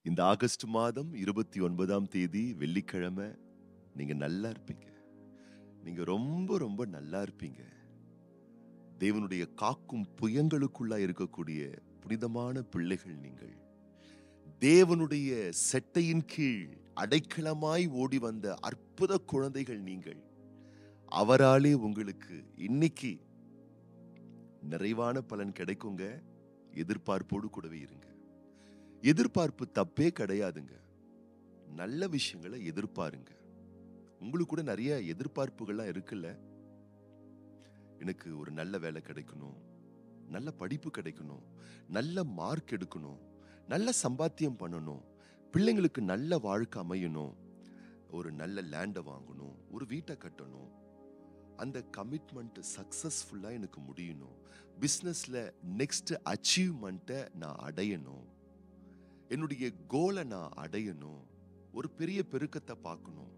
இந்த ஆகஸ்ட் மாதம் 29ஆம் தேதி வெள்ளிக்கிழமை நீங்க நல்லா இருப்பீங்க. நீங்க ரொம்ப ரொம்ப நல்லா இருப்பீங்க. தேவனுடைய காக்கும் புயங்களுக்குள்ளா இருக்கக்கூடிய புனிதமான பிள்ளைகள் நீங்கள். தேவனுடைய செட்டையின் கீழ் அடைக்கலமாய் ஓடி வந்த அற்புத குழந்தைகள் நீங்கள். அவராலே உங்களுக்கு இன்னைக்கு நிறைவான பலன் கிடைக்குங்க. எதிர்பார்ப்போடு கூடவே இருங்க. எதிர்பார்ப்பு தப்பே கிடையாதுங்க. நல்ல விஷயங்களை எதிர்பாருங்க. உங்களுக்கு கூட நிறைய எதிர்பார்ப்புகள்லாம் இருக்குல்ல. எனக்கு ஒரு நல்ல வேலை கிடைக்கணும், நல்ல படிப்பு கிடைக்கணும், நல்ல மார்க் எடுக்கணும், நல்ல சம்பாத்தியம் பண்ணணும், பிள்ளைங்களுக்கு நல்ல வாழ்க்கை அமையணும், ஒரு நல்ல லேண்டை வாங்கணும், ஒரு வீட்டை கட்டணும், அந்த கமிட்மெண்ட் சக்சஸ்ஃபுல்லா எனக்கு முடியணும், பிசினஸ்ல நெக்ஸ்ட் அச்சீவ்மெண்ட்டை நான் அடையணும், என்னுடைய கோலை நான் அடையணும், ஒரு பெரிய பெருக்கத்தை பார்க்கணும்.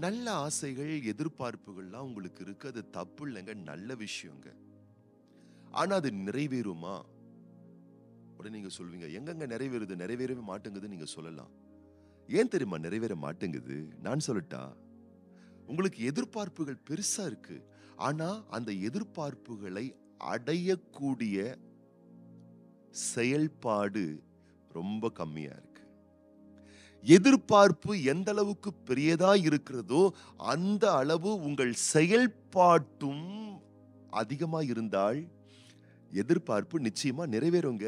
நல்ல ஆசைகள் எதிர்பார்ப்புகள்லாம் உங்களுக்கு இருக்கு. அது தப்பு இல்லைங்க, நல்ல விஷயங்க. ஆனா அது நிறைவேறுமா? உடனே நீங்க சொல்வீங்க, எங்கங்க நிறைவேறுது, நிறைவேறவே மாட்டேங்குது நீங்க சொல்லலாம். ஏன் தெரியுமா நிறைவேற மாட்டேங்குது? நான் சொல்லட்டா? உங்களுக்கு எதிர்பார்ப்புகள் பெருசா இருக்கு. ஆனா அந்த எதிர்பார்ப்புகளை அடையக்கூடிய செயல்பாடு ரொம்ப கம்மியா இருக்கு. எதிர்பார்ப்பு எந்த அளவுக்கு பெரியதா இருக்கிறதோ அந்த அளவு உங்கள் செயல்பாட்டும் அதிகமா இருந்தால் எதிர்பார்ப்பு நிச்சயமா நிறைவேறுங்க.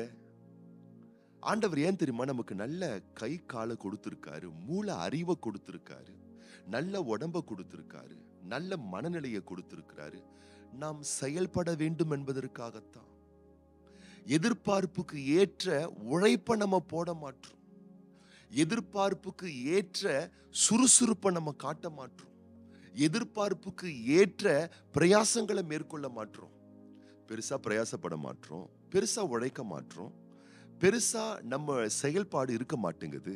ஆண்டவர் ஏன் தெரியுமா நமக்கு நல்ல கை காலை கொடுத்திருக்காரு, மூளை அறிவை கொடுத்திருக்காரு, நல்ல உடம்ப கொடுத்திருக்காரு, நல்ல மனநிலையை கொடுத்திருக்கிறாரு. நாம் செயல்பட வேண்டும் என்பதற்காகத்தான். எதிர்பார்ப்புக்கு ஏற்ற உழைப்பை நம்ம போட மாட்டோம். எதிர்பார்ப்புக்கு ஏற்ற சுறுசுறுப்பை நம்ம காட்ட மாட்டோம். எதிர்பார்ப்புக்கு ஏற்ற பிரயாசங்களை மேற்கொள்ள மாட்டோம். பெருசா பிரயாசப்பட மாட்டோம், பெருசா உழைக்க மாட்டோம், பெருசா நம்ம செயல்பாடு இருக்க மாட்டேங்குது.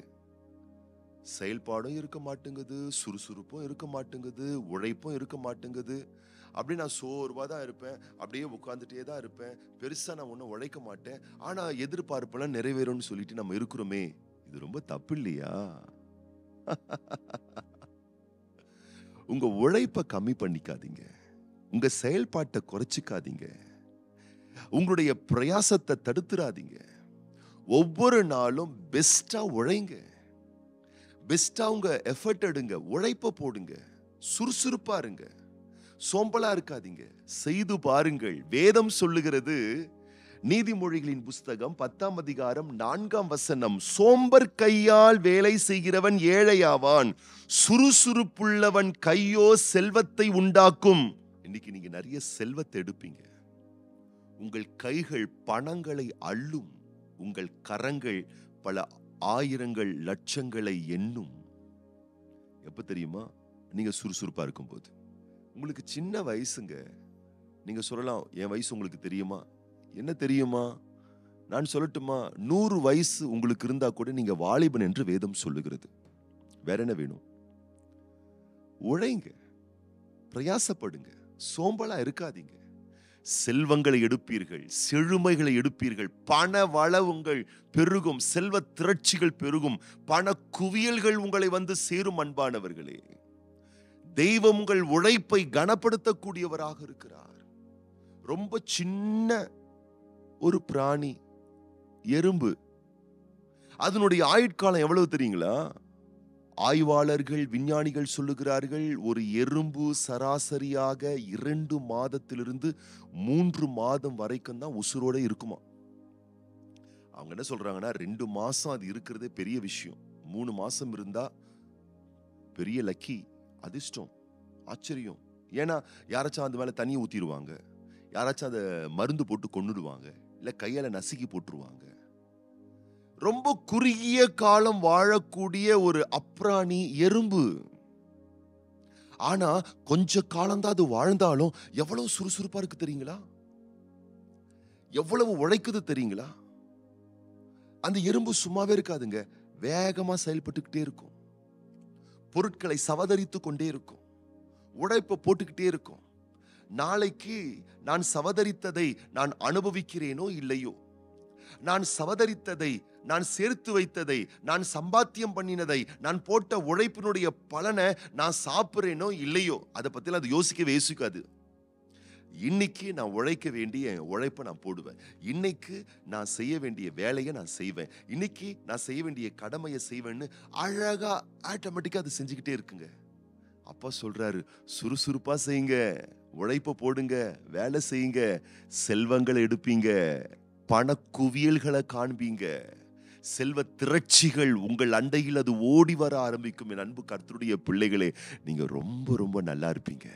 செயல்பாடும் இருக்க மாட்டேங்குது, சுறுசுறுப்பும் இருக்க மாட்டேங்குது, உழைப்பும் இருக்க மாட்டேங்குது. அப்படி நான் சோர்வா தான் இருப்பேன், அப்படியே உட்கார்ந்துட்டே தான் இருப்பேன், பெருசா நான் ஒன்றும் உழைக்க மாட்டேன். ஆனா எதிர்பார்ப்பெல்லாம் நிறைவேறும்னு சொல்லிட்டு நம்ம இருக்கிறோமே, இது ரொம்ப தப்பு இல்லையா? உங்க உழைப்பை கம்மி பண்ணிக்காதீங்க, உங்க செயல்பாட்டை குறைச்சிக்காதீங்க, உங்களுடைய பிரயாசத்தை தடுத்துறாதீங்க. ஒவ்வொரு நாளும் பெஸ்டா உழைங்க, பெஸ்டா உங்க எஃபர்ட் எடுங்க, உழைப்ப போடுங்க, சுறுசுறுப்பா இருங்க, சோம்பலா இருக்காதீங்க, செய்து பாருங்கள். வேதம் சொல்லுகிறது, நீதிமொழிகளின் புஸ்தகம் 10ஆம் அதிகாரம் 4ஆம் வசனம், சோம்பர் கையால் வேலை செய்கிறவன் ஏழையாவான், சுறுசுறுப்புள்ளவன் கையோ செல்வத்தை உண்டாக்கும். இன்னைக்கு நீங்க நிறைய செல்வத்தை எடுப்பீங்க. உங்கள் கைகள் பணங்களை அள்ளும், உங்கள் கரங்கள் பல ஆயிரங்கள் லட்சங்களை எண்ணும். எப்ப தெரியுமா? நீங்க சுறுசுறுப்பா இருக்கும்போது. உங்களுக்கு சின்ன வயசுங்க. நீங்க சொல்லலாம், என் வயசு உங்களுக்கு தெரியுமா? என்ன தெரியுமா? நான் சொல்லட்டுமா? 100 வயசு உங்களுக்கு இருந்தா கூட நீங்க வாலிபன் என்று வேதம் சொல்லுகிறது. வேற என்ன வேணும்? உழைங்க, பிரயாசப்படுங்க, சோம்பலா இருக்காதீங்க. செல்வங்களை எடுப்பீர்கள், செழுமைகளை எடுப்பீர்கள், பண வளங்கள் பெருகும், செல்வ திரட்சிகள் பெருகும், பண குவியல்கள் உங்களை வந்து சேரும். அன்பானவர்களே, தெய்வம் உங்கள் உழைப்பை கனப்படுத்தக்கூடியவராக இருக்கிறார். ரொம்ப சின்ன ஒரு பிராணி எறும்பு, அதனுடைய ஆயுட்காலம் எவ்வளவு தெரியுங்களா? ஆய்வாளர்கள், விஞ்ஞானிகள் சொல்லுகிறார்கள், ஒரு எறும்பு சராசரியாக 2 மாதத்திலிருந்து 3 மாதம் வரைக்கும் தான் உசுரோட இருக்குமா. அவங்க என்ன சொல்றாங்கன்னா, 2 மாசம் அது இருக்கிறதே பெரிய விஷயம், 3 மாசம் இருந்தா பெரிய லக்கி, அதிர்ஷ்டம், ஆச்சரியம். ஏன்னா யாராச்சும் அது மேல தண்ணியை ஊத்திடுவாங்க, யாராச்சும் அதை மருந்து போட்டு கொன்னுடுவாங்க, இல்ல கையால நசுக்கி போட்டுருவாங்க. ரொம்ப குறுகிய காலம் வாழக்கூடிய ஒரு அப்ராணி எறும்பு. ஆனா கொஞ்ச காலம்தான் அது வாழ்ந்தாலும் எவ்வளவு சுறுசுறுப்பா இருக்கு தெரியுங்களா? எவ்வளவு உழைக்குது தெரியுங்களா? அந்த எறும்பு சும்மாவே இருக்காதுங்க, வேகமா செயல்பட்டுக்கிட்டே இருக்கும், பொருட்களை சவதரித்து கொண்டே இருக்கும், உழைப்பை போட்டுக்கிட்டே இருக்கும். நாளைக்கு நான் சவதரித்ததை நான் அனுபவிக்கிறேனோ இல்லையோ, நான் சவதரித்ததை, நான் சேர்த்து வைத்ததை, நான் சம்பாத்தியம் பண்ணினதை, நான் போட்ட உழைப்பினுடைய பலனை நான் சாப்பிட்றேனோ இல்லையோ, அதை பத்திலாம் அது யோசிக்காது. இன்னைக்கு நான் உழைக்க வேண்டிய உழைப்பை நான் போடுவேன். இன்னைக்கு நான் செய்ய வேண்டிய வேலையை நான் செய்வேன். இன்னைக்கு நான் செய்ய வேண்டிய கடமையை செய்வேன்னு அழகா ஆட்டோமேட்டிக்கா அது செஞ்சுக்கிட்டே இருக்குங்க. அப்பா சொல்றாரு, சுறுசுறுப்பா செய்யுங்க, உழைப்ப போடுங்க, வேலை செய்யுங்க, செல்வங்களை எடுப்பீங்க, பண குவியல்களை காண்பீங்க, செல்வ திரட்சிகள் உங்கள் அண்டையில் அது ஓடி வர ஆரம்பிக்கும். என் அன்பு கர்த்தருடைய பிள்ளைகளே, நீங்க ரொம்ப ரொம்ப நல்லா இருப்பீங்க.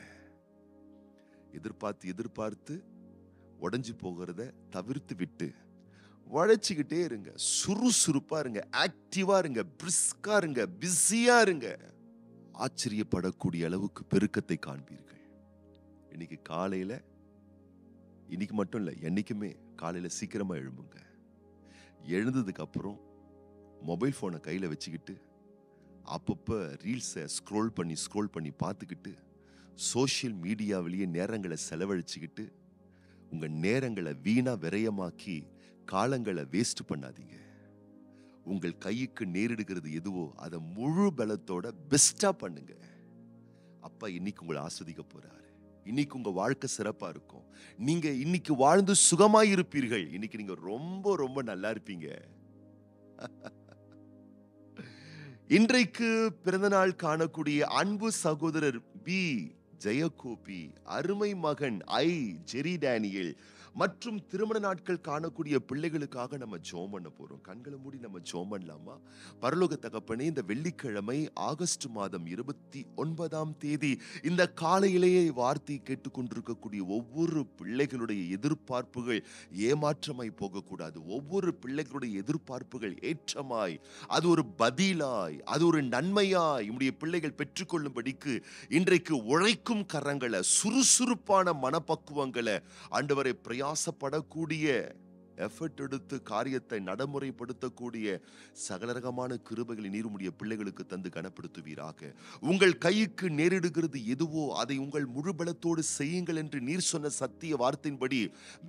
எதிர்பார்த்து உடைஞ்சு போகிறத தவிர்த்து விட்டு உழைச்சிக்கிட்டே இருங்க, சுறுசுறுப்பா இருங்க, ஆக்டிவா இருங்க, பிரிஸ்கா இருங்க, பிஸியா இருங்க. ஆச்சரியப்படக்கூடிய அளவுக்கு பெருக்கத்தை காண்பீர்கள். இன்னைக்கு காலையில, இன்னைக்கு மட்டும் இல்ல, என்னைக்குமே காலையில சீக்கிரமா எழும்புங்க. எழுந்ததுக்கு அப்புறம் மொபைல் போனை கையில வச்சுக்கிட்டு அப்பப்ப ரீல்ஸை ஸ்க்ரோல் பண்ணி பார்த்துக்கிட்டு சோசியல் மீடியாவிலேயே நேரங்களை செலவழிச்சுக்கிட்டு உங்க நேரங்களை வீணா விரயமாக்கி காலங்களை வேஸ்ட் பண்ணாதீங்க. உங்கள் கைக்கு நேரிடுகிறது எதுவோ அதை முழு பலத்தோட பெஸ்டா பண்ணுங்க. அப்பா இன்னைக்கு உங்களை ஆஸ்வதிக்க போறாரு. இன்னைக்கு உங்க வாழ்க்கை சிறப்பா இருக்கும். நீங்க இன்னைக்கு வாழ்ந்து சுகமாய் இருப்பீர்கள். இன்னைக்கு நீங்க ரொம்ப ரொம்ப நல்லா இருப்பீங்க. இன்றைக்கு பிறந்தநாள் காணக்கூடிய அன்பு சகோதரர் பி ஜெயகோபி, அருமை மகன் ஜெரி டேனியல் மற்றும் திருமண நாட்கள் காணக்கூடிய பிள்ளைகளுக்காக நம்ம ஜெபம் பண்ண போறோம். கண்களை மூடி நம்ம ஜெபம் பண்ணலாமா? பரலோக தகப்பனே, இந்த வெள்ளிக்கிழமை ஆகஸ்ட் மாதம் 29ஆம் தேதி இந்த காலையிலேயே வார்த்தை கேட்டுக்கொண்டிருக்கக்கூடிய ஒவ்வொரு பிள்ளைகளுடைய எதிர்பார்ப்புகள் ஏமாற்றமாய் போகக்கூடாது. ஒவ்வொரு பிள்ளைகளுடைய எதிர்பார்ப்புகள் ஏற்றமாய், அது ஒரு பதிலாய், அது ஒரு நன்மையாய் உம்முடைய பிள்ளைகள் பெற்றுக்கொள்ளும்படிக்கு இன்றைக்கு உழைக்கும் கரங்களை, சுறுசுறுப்பான மனப்பக்குவங்களை, ஆண்டவரை பிரயாசப்படக்கூடிய, எஃபர்ட் எடுத்து காரியத்தை நடைமுறைப்படுத்தக்கூடிய சகலரகமான கிருபைகளை நீர் உம்முடைய பிள்ளைகளுக்கு தந்து கனப்படுத்துவீராக. உங்கள் கைக்கு நேரிடுகிறது எதுவோ அதை உங்கள் முழு பலத்தோடு செய்யுங்கள் என்று நீர் சொன்ன சத்திய வார்த்தையின்படி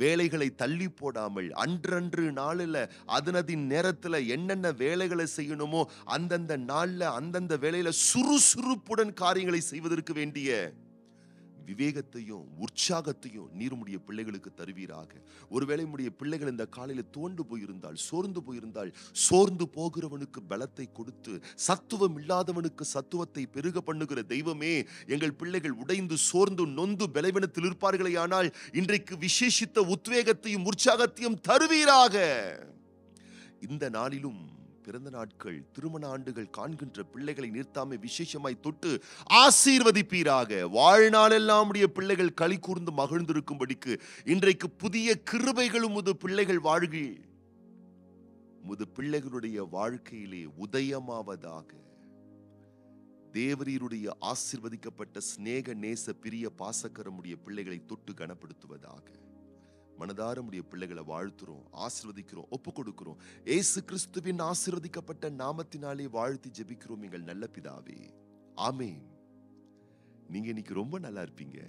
வேலைகளை தள்ளி போடாமல் அன்றன்று நாளில் அதனதின் நேரத்தில் என்னென்ன வேலைகளை செய்யணுமோ அந்தந்த நாளில் அந்தந்த வேலையில சுறுசுறுப்புடன் காரியங்களை செய்வதற்கு வேண்டிய விவேகத்தையும் உற்சாகத்தையும் நீர் உம்முடைய பிள்ளைகளுக்கு தருவீராக. ஒருவேளை உம்முடைய பிள்ளைகள் இந்த காலையில தோண்டு போயிருந்தால், சோர்ந்து போகிறவனுக்கு பலத்தை கொடுத்து சத்துவம் இல்லாதவனுக்கு சத்துவத்தை பெருக பண்ணுகிற தெய்வமே, எங்கள் பிள்ளைகள் உடைந்து சோர்ந்து நொந்து பலவீனத்தில் இருப்பார்களே, ஆனால் இன்றைக்கு விசேஷித்த உத்வேகத்தையும் உற்சாகத்தையும் தருவீராக. இந்த நாளிலும் பிறந்த நாட்கள், திருமண ஆண்டுகள் காண்கின்ற பிள்ளைகளை நீர்த்தாமே விசேஷமாய் தொட்டு ஆசீர்வதிப்பீராக. வாழ்நாளெல்லாம் உடைய பிள்ளைகள் களி கூர்ந்து மகிழ்ந்திருக்கும்படிக்கு இன்றைக்கு புதிய கிருபைகளும் முது பிள்ளைகள் வாழ்கில் முது பிள்ளைகளுடைய வாழ்க்கையிலே உதயமாவதாக. தேவரீருடைய ஆசீர்வதிக்கப்பட்ட சிநேக நேச பிரிய பாசக்கரமுடைய பிள்ளைகளை தொட்டு கனப்படுத்துவதாக. மனதார உடைய பிள்ளைகளை வாழ்த்துறோம், ஆசீர்வதிக்கிறோம், ஒப்பு கொடுக்கிறோம். இயேசு கிறிஸ்துவின் ஆசீர்வதிக்கப்பட்ட நாமத்தினாலே வாழ்த்தி ஜெபிக்கிறோம் எங்கள் நல்ல பிதாவே, ஆமென். நீங்க இன்னைக்கு ரொம்ப நல்லா இருப்பீங்க.